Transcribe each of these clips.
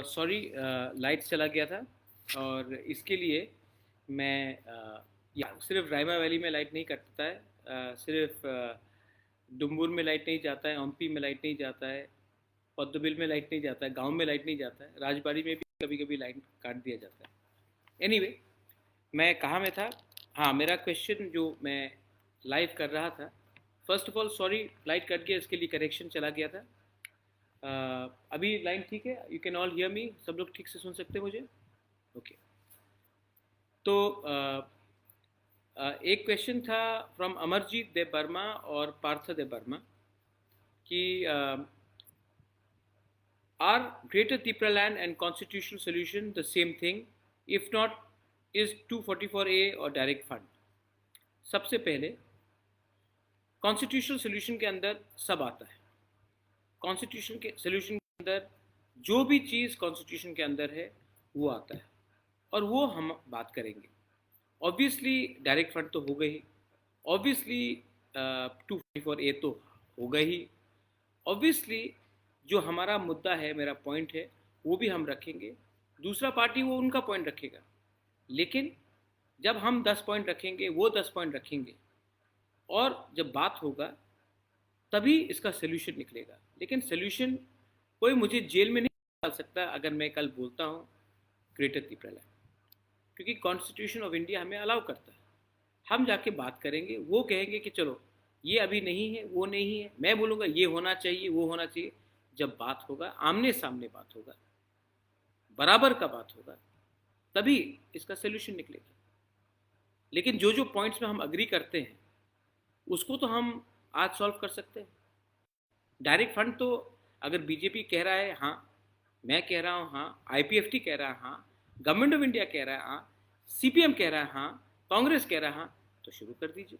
Sorry, light चला गया था और इसके लिए मैं या सिर्फ रायमा वैली में लाइट नहीं कटता है, सिर्फ डुम्बुर में लाइट नहीं जाता है, ओम्पी में लाइट नहीं जाता है, पद्मबिल में लाइट नहीं जाता है, गांव में लाइट नहीं जाता है, राजबाड़ी में भी कभी कभी लाइट काट दिया जाता है। एनीवे, मैं कहाँ में था? हाँ, मेरा क्वेश्चन जो मैं लाइव कर रहा था, first of all sorry light cut गया, इसके लिए करेक्शन चला गया था। अभी लाइन ठीक है? You can all hear me? सब लोग ठीक से सुन सकते हैं मुझे? ओके। तो एक क्वेश्चन था फ्रॉम अमरजीत देव वर्मा और पार्थ देव वर्मा कि are Greater Tipraland and constitutional solution the same thing? If not, is 244A or direct fund? सबसे पहले, कॉन्स्टिट्यूशनल सोल्यूशन के अंदर सब आता है। कॉन्स्टिट्यूशन के सोल्यूशन के अंदर जो भी चीज़ कॉन्स्टिट्यूशन के अंदर है वो आता है, और वो हम बात करेंगे। ऑब्वियसली डायरेक्ट फंड तो हो गई, ऑब्वियसली 244A तो हो गई, ऑब्वियसली जो हमारा मुद्दा है, मेरा पॉइंट है, वो भी हम रखेंगे। दूसरा पार्टी वो उनका पॉइंट रखेगा, लेकिन जब हम 10 पॉइंट रखेंगे, वो 10 पॉइंट रखेंगे, और जब बात होगा तभी इसका सोल्यूशन निकलेगा। लेकिन सोल्यूशन कोई मुझे जेल में नहीं डाल सकता अगर मैं कल बोलता हूँ ग्रेटर तिपरालैंड, क्योंकि कॉन्स्टिट्यूशन ऑफ इंडिया हमें अलाउ करता है। हम जाके बात करेंगे, वो कहेंगे कि चलो ये अभी नहीं है, वो नहीं है, मैं बोलूँगा ये होना चाहिए, वो होना चाहिए। जब बात होगा, आमने सामने बात होगा, बराबर का बात होगा, तभी इसका सोल्यूशन निकलेगा। लेकिन जो जो पॉइंट्स में हम अग्री करते हैं उसको तो हम आज सॉल्व कर सकते हैं। डायरेक्ट फंड तो अगर बीजेपी कह रहा है हाँ, मैं कह रहा हूँ हाँ, आईपीएफटी कह रहा है हाँ, गवर्नमेंट ऑफ इंडिया कह रहा है हाँ, सीपीएम कह रहा है हाँ, कांग्रेस कह रहा है हाँ, तो शुरू कर दीजिए।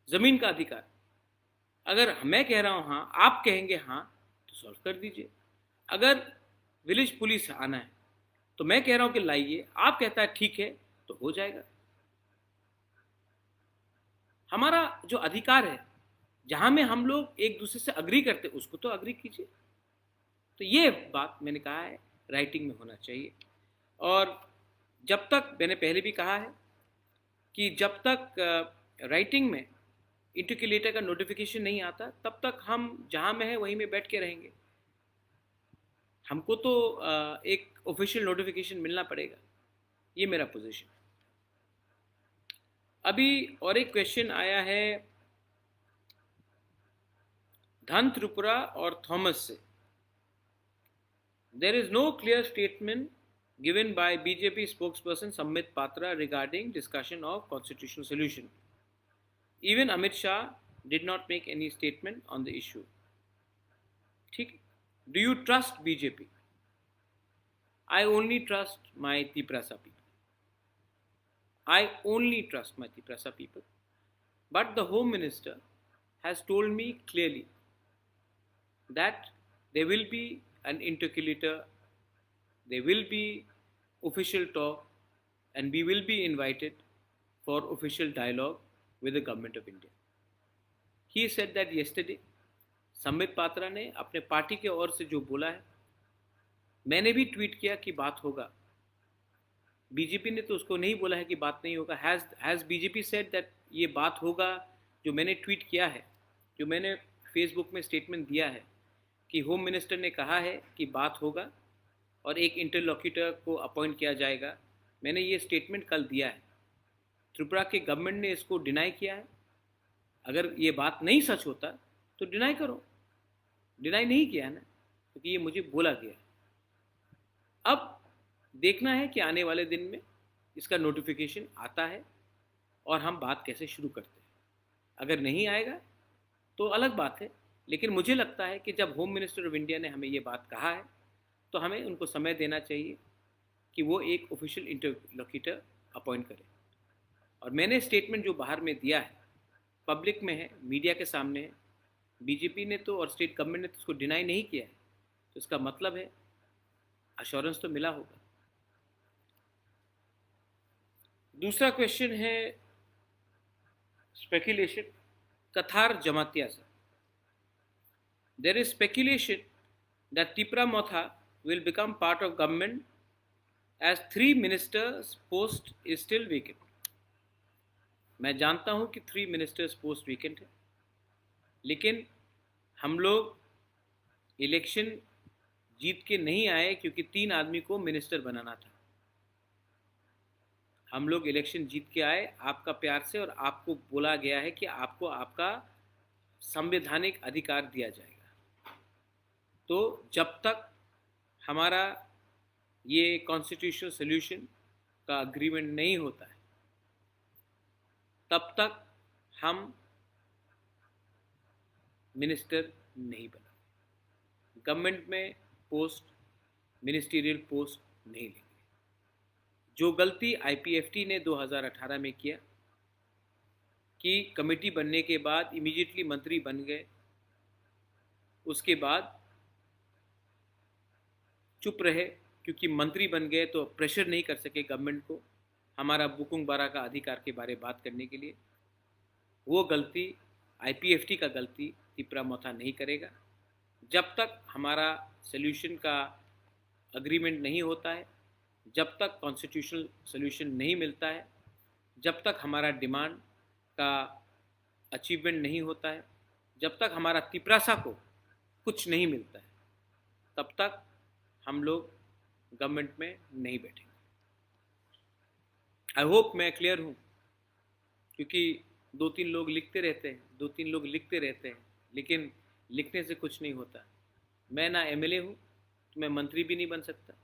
ज़मीन का अधिकार, अगर मैं कह रहा हूँ हाँ, आप कहेंगे हाँ, तो सॉल्व कर दीजिए। अगर विलेज पुलिस आना है तो मैं कह रहा हूँ कि लाइए, आप कहता है ठीक है, तो हो जाएगा। हमारा जो अधिकार है, जहाँ में हम लोग एक दूसरे से अग्री करते, उसको तो अग्री कीजिए। तो ये बात मैंने कहा है राइटिंग में होना चाहिए। और जब तक, मैंने पहले भी कहा है कि जब तक राइटिंग में इंटरक्यूलेटर का नोटिफिकेशन नहीं आता, तब तक हम जहाँ में है वहीं में बैठ के रहेंगे। हमको तो एक ऑफिशियल नोटिफिकेशन मिलना पड़ेगा, ये मेरा पोजीशन। अभी और एक क्वेश्चन आया है धन त्रिपुरा और थॉमस से। There is no clear statement given by BJP spokesperson Sambit Patra regarding discussion of constitutional solution. Even Amit Shah did not make any statement on the issue. ठीक? Do you trust BJP? I only trust my Tiprasa people. I only trust my Tiprasa people. But the Home Minister has told me clearly that there will be an interlocutor, there will be official talk, and we will be invited for official dialogue with the government of India. He said that yesterday. Sambit Patra ने अपने party के ओर से जो बोला है, मैंने भी tweet किया कि बात होगा। बीजेपी ने तो उसको नहीं बोला है कि बात नहीं होगा। हैज़ बीजेपी सेड दैट ये बात होगा? जो मैंने ट्वीट किया है, जो मैंने फेसबुक में स्टेटमेंट दिया है कि होम मिनिस्टर ने कहा है कि बात होगा और एक इंटरलॉक्यूटर को अपॉइंट किया जाएगा, मैंने ये स्टेटमेंट कल दिया है। त्रिपुरा के गवर्नमेंट ने इसको डिनाई किया है। अगर ये बात नहीं सच होता तो डिनाई करो, डिनाई नहीं किया ना, क्योंकि ये मुझे बोला गया। अब देखना है कि आने वाले दिन में इसका नोटिफिकेशन आता है और हम बात कैसे शुरू करते हैं। अगर नहीं आएगा तो अलग बात है, लेकिन मुझे लगता है कि जब होम मिनिस्टर ऑफ इंडिया ने हमें ये बात कहा है तो हमें उनको समय देना चाहिए कि वो एक ऑफिशियल इंटरलॉक्यूटर अपॉइंट करें। और मैंने स्टेटमेंट जो बाहर में दिया है, पब्लिक में है, मीडिया के सामने है, बीजेपी ने तो और स्टेट गवर्नमेंट ने तो उसको डिनाई नहीं किया है, तो इसका मतलब है अश्योरेंस तो मिला होगा। दूसरा क्वेश्चन है speculation, Kathar Jamatia, sir. There is speculation that Tipra Motha will become part of government as 3 ministers post is still vacant. मैं जानता हूं कि 3 मिनिस्टर्स पोस्ट वेकेंट है, लेकिन हम लोग इलेक्शन जीत के नहीं आए क्योंकि 3 आदमी को मिनिस्टर बनाना था। हम लोग इलेक्शन जीत के आए आपका प्यार से, और आपको बोला गया है कि आपको आपका संवैधानिक अधिकार दिया जाएगा। तो जब तक हमारा ये कॉन्स्टिट्यूशनल सोल्यूशन का अग्रीमेंट नहीं होता है, तब तक हम मिनिस्टर नहीं बनेंगे, गवर्नमेंट में पोस्ट, मिनिस्टीरियल पोस्ट नहीं लेंगे। जो गलती आईपीएफटी ने 2018 में किया कि कमेटी बनने के बाद इमीडिएटली मंत्री बन गए, उसके बाद चुप रहे क्योंकि मंत्री बन गए तो प्रेशर नहीं कर सके गवर्नमेंट को हमारा बुकुंग बारा का अधिकार के बारे में बात करने के लिए, वो गलती आईपीएफटी का गलती तिपरा मोथा नहीं करेगा। जब तक हमारा सोल्यूशन का अग्रीमेंट नहीं होता है, जब तक कॉन्स्टिट्यूशनल सोल्यूशन नहीं मिलता है, जब तक हमारा डिमांड का अचीवमेंट नहीं होता है, जब तक हमारा तिपरासा को कुछ नहीं मिलता है, तब तक हम लोग गवर्नमेंट में नहीं बैठेंगे। आई होप मैं क्लियर हूँ, क्योंकि 2-3 लोग लिखते रहते हैं, लेकिन लिखने से कुछ नहीं होता। मैं ना एमएलए हूँ, तो मैं मंत्री भी नहीं बन सकता।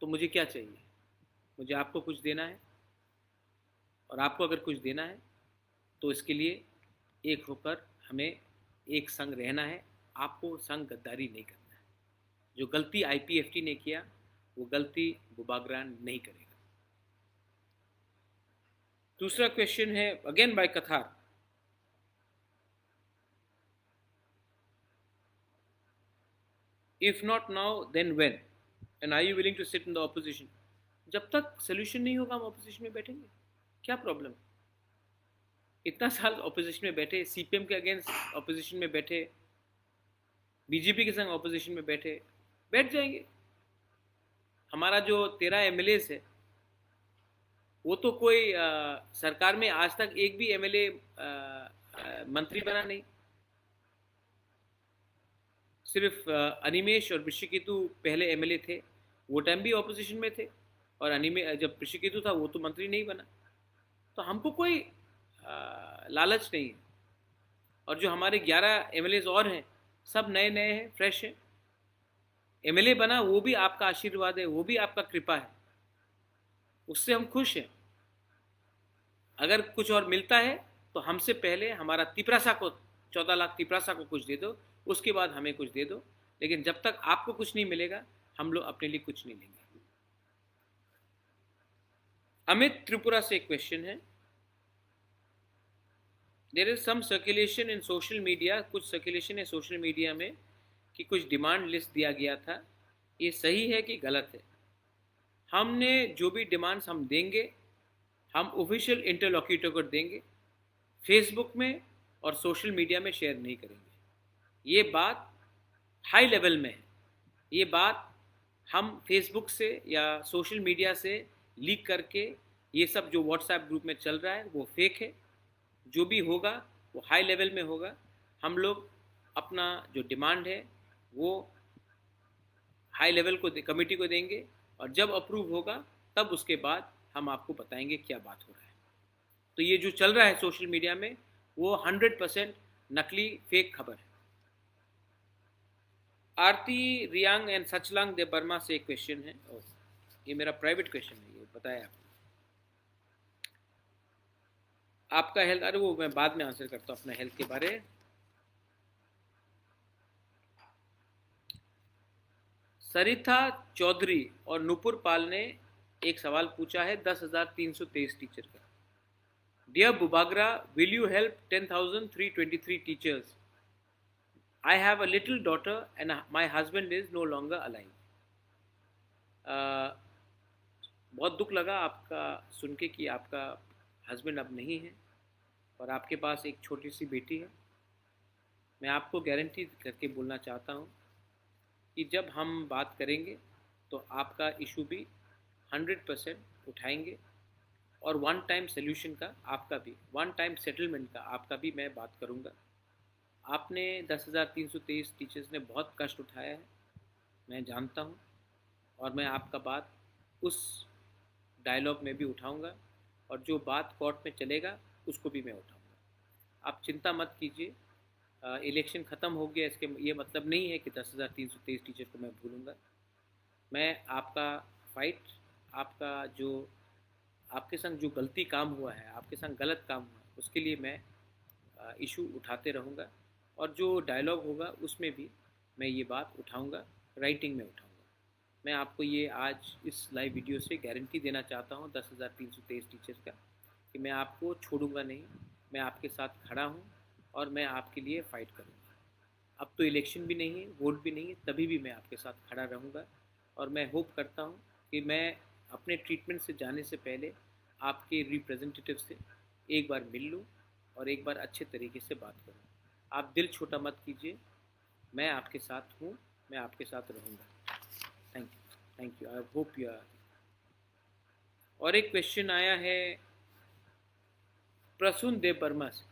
तो मुझे क्या चाहिए? मुझे आपको कुछ देना है, और आपको अगर कुछ देना है तो इसके लिए एक होकर हमें एक संग रहना है। आपको संग गद्दारी नहीं करना है। जो गलती आईपीएफटी ने किया वो गलती बुबागरा नहीं करेगा। दूसरा क्वेश्चन है again by Kathar. If not now then when, and are you willing to sit in the opposition? जब तक सोल्यूशन नहीं होगा हम ऑपोजिशन में बैठेंगे, क्या प्रॉब्लम? इतना साल ऑपोजिशन में बैठे, सीपीएम के अगेंस्ट ऑपोजिशन में बैठे, बीजेपी के संग ऑपोजिशन में बैठ जाएंगे। हमारा जो 13 एमएलएस है वो तो कोई सरकार में आज तक एक भी एमएलए मंत्री बना नहीं। सिर्फ अनिमेश और ऋषिकेतु पहले एमएलए थे, वो टाइम भी ऑपोजिशन में थे, और जब ऋषिकेतु था वो तो मंत्री नहीं बना। तो हमको कोई लालच नहीं है। और जो हमारे 11 एमएलएस और हैं सब नए हैं, फ्रेश हैं। एमएलए बना वो भी आपका आशीर्वाद है, वो भी आपका कृपा है, उससे हम खुश हैं। अगर कुछ और मिलता है तो हमसे पहले हमारा तिपरासा को 14 लाख तिपरासा को कुछ दे दो, उसके बाद हमें कुछ दे दो। लेकिन जब तक आपको कुछ नहीं मिलेगा हम लोग अपने लिए कुछ नहीं लेंगे। अमित त्रिपुरा से एक क्वेश्चन है। There is some circulation in social media, कुछ सर्कुलेशन है सोशल मीडिया में कि कुछ डिमांड लिस्ट दिया गया था, ये सही है कि गलत है? हमने जो भी डिमांड्स हम देंगे हम ऑफिशियल इंटरलॉक्यूटर को देंगे, फेसबुक में और सोशल मीडिया में शेयर नहीं करेंगे। ये बात हाई लेवल में है। ये बात हम फेसबुक से या सोशल मीडिया से लीक करके, ये सब जो व्हाट्सएप ग्रुप में चल रहा है वो फेक है। जो भी होगा वो हाई लेवल में होगा। हम लोग अपना जो डिमांड है वो हाई लेवल को कमेटी को देंगे, और जब अप्रूव होगा तब उसके बाद हम आपको बताएंगे क्या बात हो रहा है। तो ये जो चल रहा है सोशल मीडिया में वो 100% नकली फेक खबर है। आरती Riang and Sachlang they Burma से एक क्वेश्चन है, और ये मेरा प्राइवेट क्वेश्चन है, ये बताया आपको। आपका हेल्थ, अरे वो मैं बाद में आंसर करता हूँ अपना हेल्थ के बारे। सरिता चौधरी और नुपुर पाल ने एक सवाल पूछा है 10,323 टीचर का। डियर बुबागरा, will you help 10,323 teachers? I have a little daughter and my husband is no longer alive. बहुत दुख लगा आपका सुन के कि आपका हस्बैंड अब नहीं है, और आपके पास एक छोटी सी बेटी है। मैं आपको गारंटी करके बोलना चाहता हूँ कि जब हम बात करेंगे तो आपका इशू भी 100% उठाएंगे और वन टाइम सोल्यूशन का आपका भी, वन टाइम सेटलमेंट का आपका भी मैं बात करूँगा। आपने 10,323 टीचर्स ने बहुत कष्ट उठाया है, मैं जानता हूँ, और मैं आपका बात उस डायलॉग में भी उठाऊँगा और जो बात कोर्ट में चलेगा उसको भी मैं उठाऊँगा। आप चिंता मत कीजिए, इलेक्शन ख़त्म हो गया इसके ये मतलब नहीं है कि 10,323 टीचर को मैं भूलूँगा। मैं आपका फाइट, आपका जो आपके संग जो गलती काम हुआ है, आपके संग गलत काम हुआ है, उसके लिए मैं इशू उठाते रहूँगा और जो डायलॉग होगा उसमें भी मैं ये बात उठाऊँगा, राइटिंग में उठाऊँगा। मैं आपको ये आज इस लाइव वीडियो से गारंटी देना चाहता हूँ 10,323 टीचर्स का कि मैं आपको छोड़ूंगा नहीं, मैं आपके साथ खड़ा हूँ और मैं आपके लिए फ़ाइट करूँगा। अब तो इलेक्शन भी नहीं है, वोट भी नहीं है, तभी भी मैं आपके साथ खड़ा रहूँगा और मैं होप करता हूँ कि मैं अपने ट्रीटमेंट से जाने से पहले आपके रिप्रेजेंटेटिव से एक बार मिल लूँ और एक बार अच्छे तरीके से बात करूँ। आप दिल छोटा मत कीजिए, मैं आपके साथ हूँ, मैं आपके साथ रहूँगा। Thank you, I hope you are. और एक क्वेश्चन आया है प्रसून देव वर्मा से।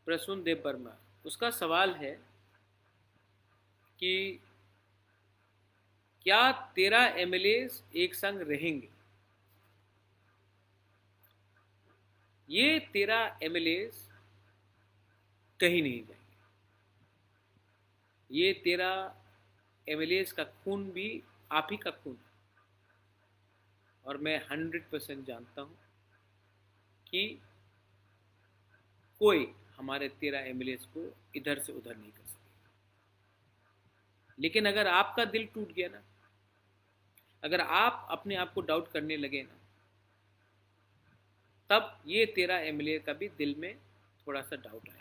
प्रसून देव वर्मा, उसका सवाल है कि क्या 13 एमएलएस एक संग रहेंगे? ये 13 एमएलएस कहीं नहीं जाएंगे। ये 13 एमएलएस का खून भी आप ही का खून है और मैं 100% जानता हूँ कि कोई हमारे 13 एमएलएस को इधर से उधर नहीं कर सकता। लेकिन अगर आपका दिल टूट गया ना, अगर आप अपने आप को डाउट करने लगे ना, तब ये 13 एमएलए का भी दिल में थोड़ा सा डाउट आएगा।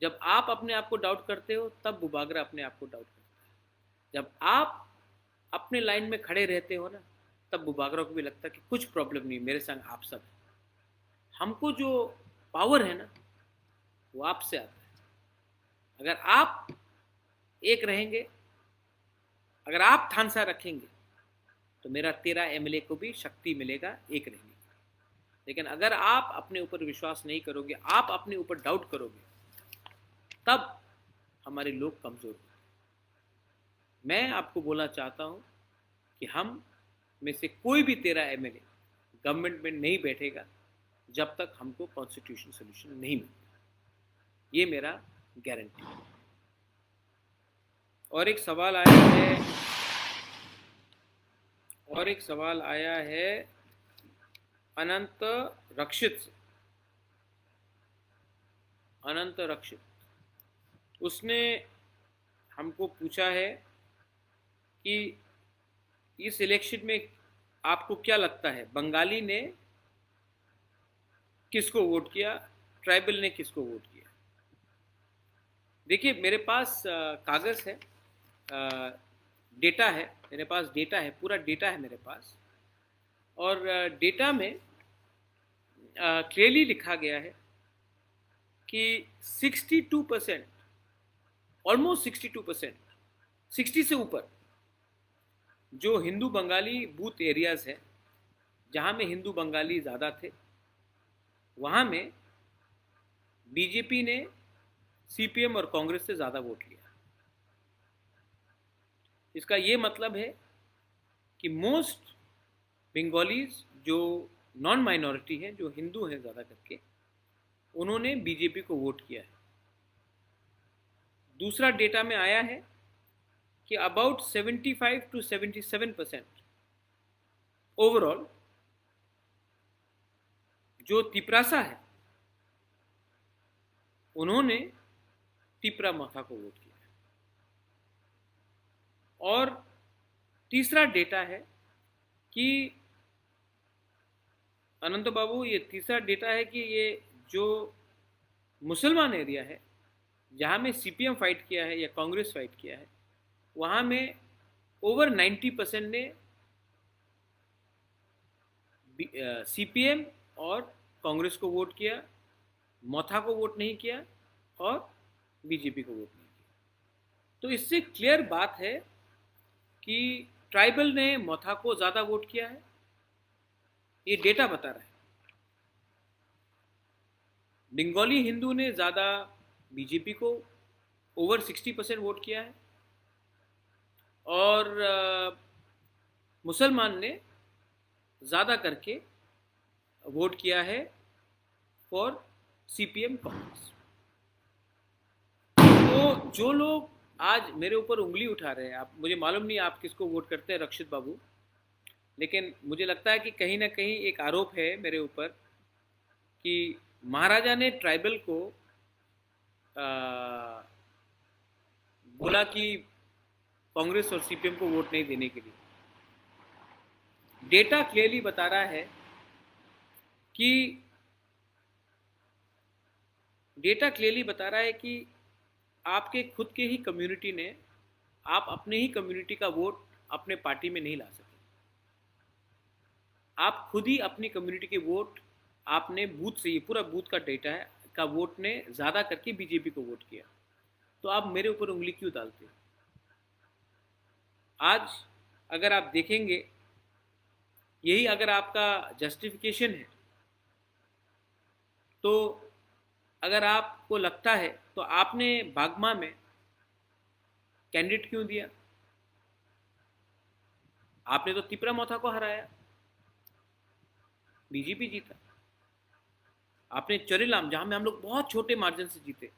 जब आप अपने आप को डाउट करते हो तब बुबागरा अपने आप को डाउट करता है। जब आप अपने लाइन में खड़े रहते हो ना, तब बुबागरा को भी लगता है कि कुछ प्रॉब्लम नहीं, मेरे संग आप सब है। हमको जो पावर है ना, वो आपसे आता है। अगर आप एक रहेंगे, अगर आप ठानसा रखेंगे, तो मेरा 13 एमएलए को भी शक्ति मिलेगा एक रहने की। लेकिन अगर आप अपने ऊपर विश्वास नहीं करोगे, आप अपने ऊपर डाउट करोगे, तब हमारे लोग कमज़ोर होंगे। मैं आपको बोलना चाहता हूं कि हम में से कोई भी 13 एमएलए गवर्नमेंट में नहीं बैठेगा जब तक हमको कॉन्स्टिट्यूशन सोल्यूशन नहीं मिलता। ये मेरा गारंटी है। और एक सवाल आया है अनंत रक्षित से। अनंत रक्षित, उसने हमको पूछा है कि इस इलेक्शन में आपको क्या लगता है, बंगाली ने किसको वोट किया, ट्राइबल ने किसको वोट किया? देखिए, मेरे पास कागज़ है, डेटा है, मेरे पास डेटा है, पूरा डेटा है मेरे पास। और डेटा में क्लियरली लिखा गया है कि 62%, ऑलमोस्ट 62%, 60 से ऊपर जो हिंदू बंगाली बूथ एरियाज़ हैं, जहाँ में हिंदू बंगाली ज़्यादा थे, वहाँ में बीजेपी ने सीपीएम और कांग्रेस से ज़्यादा वोट लिया। इसका ये मतलब है कि मोस्ट बंगालीज जो नॉन माइनॉरिटी हैं, जो हिंदू हैं ज़्यादा करके, उन्होंने बीजेपी को वोट किया है। दूसरा डेटा में आया है कि अबाउट 75 to 77% ओवरऑल जो तिपरासा है, उन्होंने तिपरा माथा को वोट किया है। और तीसरा डेटा है कि अनंत बाबू, ये तीसरा डेटा है कि ये जो मुसलमान एरिया है, जहाँ में सीपीएम फाइट किया है या कांग्रेस फाइट किया है, वहाँ में ओवर 90% ने सीपीएम और कांग्रेस को वोट किया, मोथा को वोट नहीं किया और बीजेपी को वोट नहीं किया। तो इससे क्लियर बात है कि ट्राइबल ने मोथा को ज़्यादा वोट किया है, ये डेटा बता रहा है। बंगाली हिंदू ने ज़्यादा बीजेपी को ओवर 60% वोट किया है और मुसलमान ने ज़्यादा करके वोट किया है फॉर सीपीएम कांग्रेस। तो जो लोग आज मेरे ऊपर उंगली उठा रहे हैं, आप, मुझे मालूम नहीं आप किसको वोट करते हैं रक्षित बाबू, लेकिन मुझे लगता है कि कहीं ना कहीं एक आरोप है मेरे ऊपर कि महाराजा ने ट्राइबल को बोला कि कांग्रेस और सीपीएम को वोट नहीं देने के लिए। डेटा क्लियरली बता रहा है कि आपके खुद के ही कम्युनिटी ने, आप अपने ही कम्युनिटी का वोट अपने पार्टी में नहीं ला सके। आप खुद ही अपनी कम्युनिटी के वोट आपने बूथ से, ये पूरा बूथ का डेटा है, का वोट ने ज़्यादा करके बीजेपी को वोट किया। तो आप मेरे ऊपर उंगली क्यों डालते हो? आज अगर आप देखेंगे, यही अगर आपका जस्टिफिकेशन है, तो अगर आपको लगता है तो आपने बागमा में कैंडिडेट क्यों दिया? आपने तो तिपरा मोथा को हराया, बीजेपी जीता। आपने चरीलाम, जहां में हम लोग बहुत छोटे मार्जिन से जीते,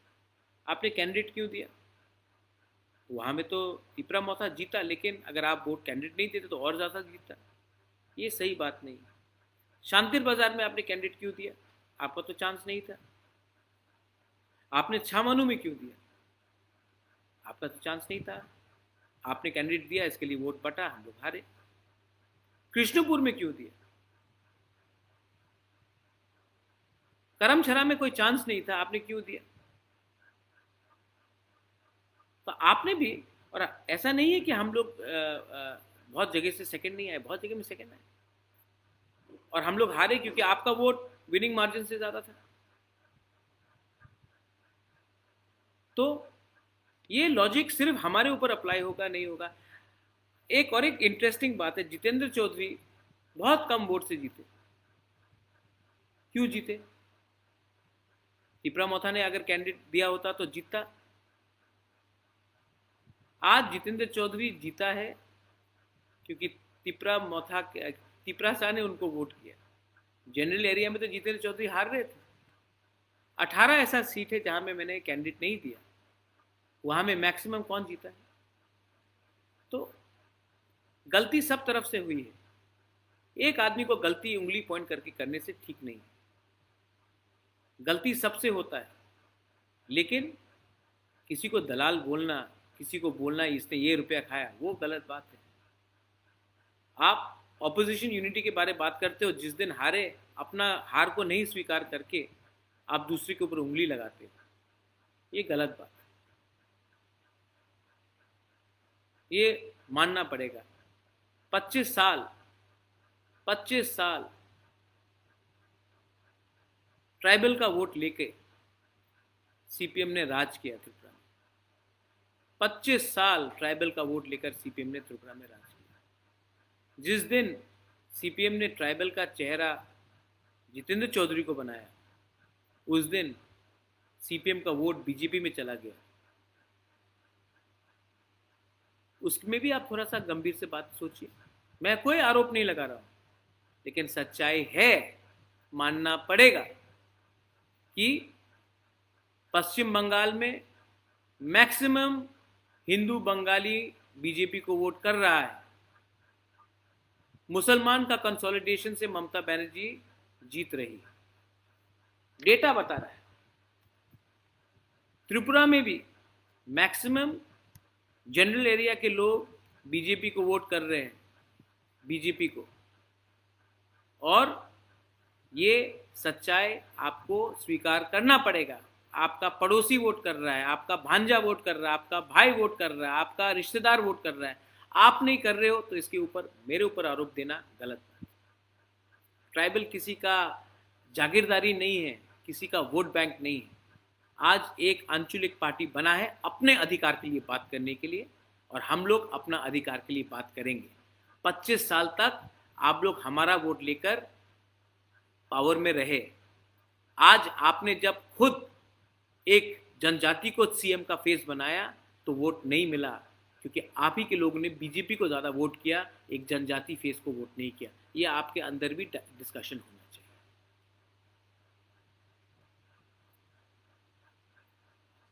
आपने कैंडिडेट क्यों दिया? वहां में तो तिपरा मोथा जीता, लेकिन अगर आप वोट कैंडिडेट नहीं देते तो और ज़्यादा जीता। ये सही बात नहीं। शांतिर बाजार में आपने कैंडिडेट क्यों दिया? आपका तो चांस नहीं था। आपने छामानू में क्यों दिया? आपका तो चांस नहीं था। आपने कैंडिडेट दिया, इसके लिए वोट बटा, हम लोग हारे। कृष्णपुर में क्यों दिया? करमछरा में कोई चांस नहीं था, आपने क्यों दिया? तो आपने भी, और ऐसा नहीं है कि हम लोग बहुत जगह से सेकंड नहीं आए, बहुत जगह में सेकंड आए, और हम लोग हारे क्योंकि आपका वोट विनिंग मार्जिन से ज्यादा था। तो ये लॉजिक सिर्फ हमारे ऊपर अप्लाई होगा नहीं होगा। एक और एक इंटरेस्टिंग बात है, जितेंद्र चौधरी बहुत कम वोट से जीते। क्यों जीते? तिपरा मोथा ने अगर कैंडिडेट दिया होता तो जीतता। आज जितेंद्र चौधरी जीता है क्योंकि तिपरा शाह ने उनको वोट किया। जनरल एरिया में तो जितेंद्र चौधरी हार रहे थे। 18 ऐसा सीट है जहां में मैंने कैंडिडेट नहीं दिया, वहां में मैक्सिमम कौन जीता है? तो गलती सब तरफ से हुई है। एक आदमी को गलती उंगली पॉइंट करके करने से ठीक नहीं। गलती सबसे होता है, लेकिन किसी को दलाल बोलना, किसी को बोलना इसने ये रुपया खाया, वो गलत बात है। आप ऑपोजिशन यूनिटी के बारे में बात करते हो, जिस दिन हारे अपना हार को नहीं स्वीकार करके आप दूसरे के ऊपर उंगली लगाते हो, ये गलत बात है। ये मानना पड़ेगा। 25 साल ट्राइबल का वोट लेके सीपीएम ने राज किया त्रिपुरा में। 25 साल ट्राइबल का वोट लेकर सीपीएम ने त्रिपुरा में राज किया। जिस दिन सीपीएम ने ट्राइबल का चेहरा जितेंद्र चौधरी को बनाया, उस दिन सीपीएम का वोट बीजेपी में चला गया। उसमें भी आप थोड़ा सा गंभीर से बात सोचिए। मैं कोई आरोप नहीं लगा रहा हूं, लेकिन सच्चाई है, मानना पड़ेगा कि पश्चिम बंगाल में मैक्सिमम हिंदू बंगाली बीजेपी को वोट कर रहा है। मुसलमान का कंसोलिडेशन से ममता बनर्जी जीत रही है, डेटा बता रहा है। त्रिपुरा में भी मैक्सिमम जनरल एरिया के लोग बीजेपी को वोट कर रहे हैं, बीजेपी को। और ये सच्चाई आपको स्वीकार करना पड़ेगा। आपका पड़ोसी वोट कर रहा है, आपका भांजा वोट कर रहा है, आपका भाई वोट कर रहा है, आपका रिश्तेदार वोट कर रहा है, आप नहीं कर रहे हो, तो इसके ऊपर मेरे ऊपर आरोप देना गलत है। ट्राइबल किसी का जागीरदारी नहीं है, किसी का वोट बैंक नहीं है। आज एक आंचलिक पार्टी बना है अपने अधिकार के लिए बात करने के लिए, और हम लोग अपना अधिकार के लिए बात करेंगे। 25 साल तक आप लोग हमारा वोट लेकर पावर में रहे। आज आपने जब खुद एक जनजाति को सीएम का फेस बनाया तो वोट नहीं मिला, क्योंकि आप ही के लोगों ने बीजेपी को ज़्यादा वोट किया, एक जनजाति फेस को वोट नहीं किया। ये आपके अंदर भी डिस्कशन होना चाहिए।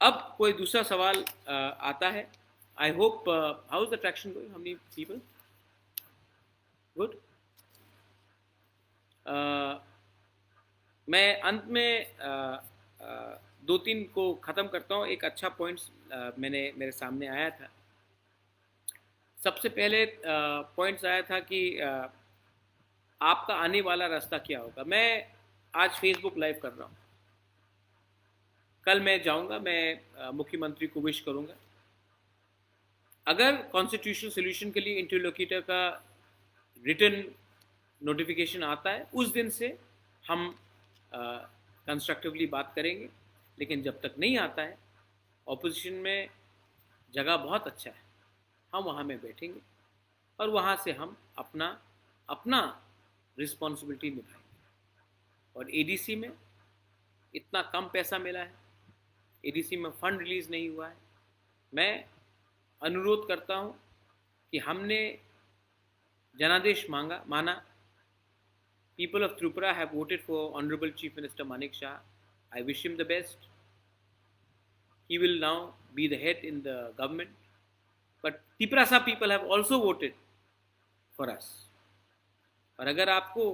अब कोई दूसरा सवाल आता है। I hope how is the traction going, how many people? Good. मैं अंत में दो तीन को ख़त्म करता हूँ। एक अच्छा पॉइंट्स मेरे सामने आया था। सबसे पहले पॉइंट्स आया था कि आपका आने वाला रास्ता क्या होगा। मैं आज फेसबुक लाइव कर रहा हूँ, कल मैं जाऊँगा, मैं मुख्यमंत्री को विश करूँगा। अगर कॉन्स्टिट्यूशनल सोल्यूशन के लिए इंटरलोक्यूटर का रिटन नोटिफिकेशन आता है, उस दिन से हम कंस्ट्रक्टिवली बात करेंगे। लेकिन जब तक नहीं आता है, ऑपोजिशन में जगह बहुत अच्छा है, हम वहाँ में बैठेंगे और वहाँ से हम अपना रिस्पॉन्सिबिलिटी निभाएंगे। और एडीसी में इतना कम पैसा मिला है, एडीसी में फंड रिलीज़ नहीं हुआ है। मैं अनुरोध करता हूँ कि हमने जनादेश माना। People of Tripura have voted for Honorable Chief Minister Manik Shah. I wish him the best. He will now be the head in the government. But Tiprasa people have also voted for us. और अगर आपको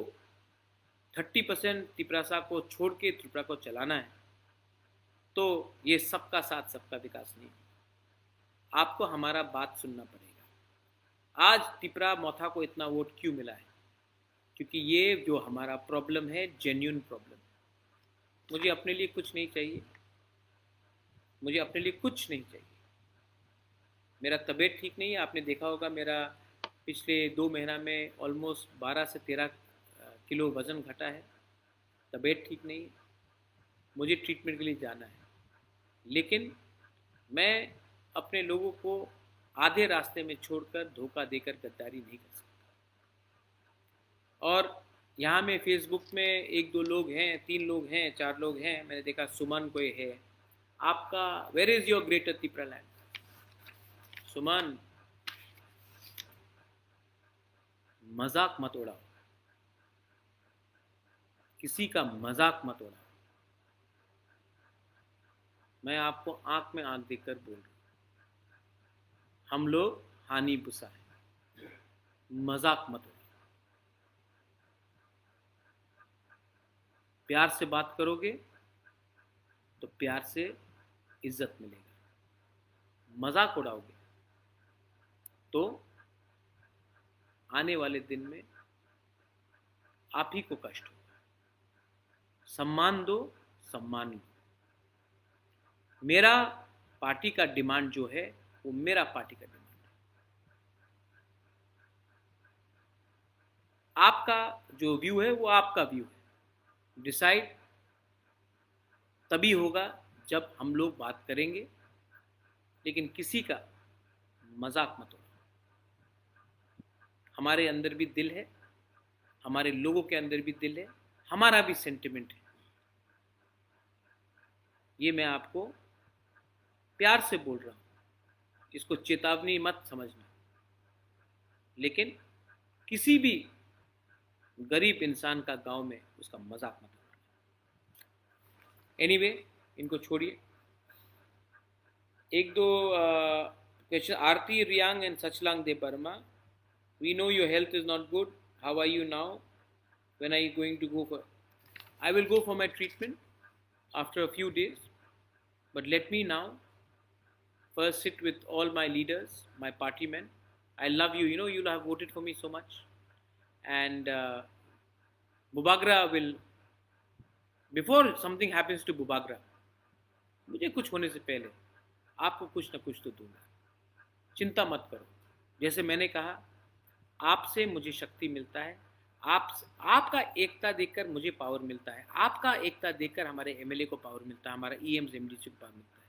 30% तिपरासा को छोड़ के त्रिपुरा को चलाना है, तो ये सबका साथ सबका विकास नहीं, आपको हमारा बात सुनना पड़ेगा। आज त्रिपुरा मोथा को इतना वोट क्यों मिला है? क्योंकि ये जो हमारा प्रॉब्लम है, जेन्युइन प्रॉब्लम। मुझे अपने लिए कुछ नहीं चाहिए, मुझे अपने लिए कुछ नहीं चाहिए। मेरा तबीयत ठीक नहीं है, आपने देखा होगा मेरा पिछले 2 महीना में ऑलमोस्ट 12 से 13 किलो वज़न घटा है। तबीयत ठीक नहीं है, मुझे ट्रीटमेंट के लिए जाना है। लेकिन मैं अपने लोगों को आधे रास्ते में छोड़कर, धोखा देकर गद्दारी नहीं कर सकता। और यहाँ में फेसबुक में 1-2 लोग हैं, 3 लोग हैं, 4 लोग हैं, मैंने देखा सुमन कोई है। आपका where is your Greater Tripura land? Suman, मजाक मत उड़ाओ, किसी का मजाक मत उड़ाओ। मैं आपको आंख में आंख देकर बोल रहा हूँ, हम लोग हानि बुसा है, मजाक मत उड़ाओ। प्यार से बात करोगे तो प्यार से इज्जत मिलेगा। मजाक उड़ाओगे तो आने वाले दिन में आप ही को कष्ट होगा। सम्मान दो, सम्मान लो। मेरा पार्टी का डिमांड जो है वो मेरा पार्टी का डिमांड है। आपका जो व्यू है वो आपका व्यू है। डिसाइड तभी होगा जब हम लोग बात करेंगे, लेकिन किसी का मजाक मत उड़ाओ। हमारे अंदर भी दिल है, हमारे लोगों के अंदर भी दिल है, हमारा भी सेंटिमेंट है। ये मैं आपको प्यार से बोल रहा हूँ, इसको चेतावनी मत समझना। लेकिन किसी भी गरीब इंसान का गांव में उसका मजाक मत उड़ाना। एनीवे, इनको छोड़िए। 1-2 question. Aarti Riang and Sachlang Debbarma, we know your health is not good. How are you now? When are you going to go for? I will go for my treatment after a few days. But let me now first sit with all my leaders, my party men. I love you. You know, you have voted for me so much. And Bubagra will, before something happens to Bubagra, मुझे कुछ होने से पहले आपको कुछ ना कुछ तो दूंगा। चिंता मत करो। जैसे मैंने कहा, आपसे मुझे शक्ति मिलता है, आपका एकता देखकर मुझे पावर मिलता है, आपका एकता देखकर हमारे एमएलए को पावर मिलता है, हमारा ईएम्स एमडीसी को पावर मिलता है।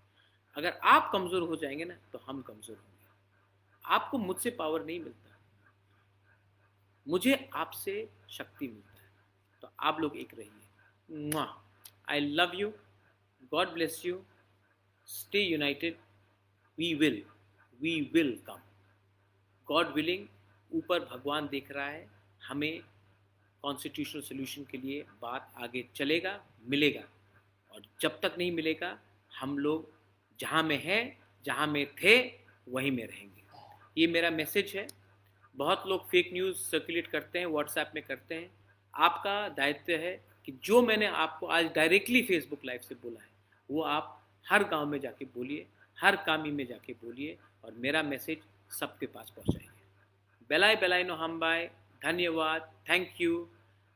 अगर आप कमज़ोर हो जाएंगे ना तो हम कमज़ोर होंगे। आपको मुझसे पावर नहीं मिलता, मुझे आपसे शक्ति मिलता है। तो आप लोग एक रहिए। I love you, God bless you, stay united, we will come, God willing. ऊपर भगवान देख रहा है, हमें कॉन्स्टिट्यूशनल सोल्यूशन के लिए बात आगे चलेगा, मिलेगा। और जब तक नहीं मिलेगा हम लोग जहाँ में हैं, जहाँ में थे, वहीं में रहेंगे। ये मेरा मैसेज है। बहुत लोग फेक न्यूज़ सर्कुलेट करते हैं, व्हाट्सएप में करते हैं। आपका दायित्व है कि जो मैंने आपको आज डायरेक्टली फेसबुक लाइव से बोला है वो आप हर गांव में जाके बोलिए, हर कामी में जाके बोलिए और मेरा मैसेज सबके पास पहुंचाइए। बेलाय बेलाय नो हम्बाय, धन्यवाद, थैंक यू।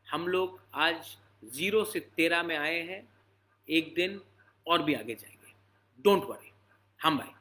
हम लोग आज 0 से 13 में आए हैं, एक दिन और भी आगे जाएंगे। Don't worry, हम्बाय।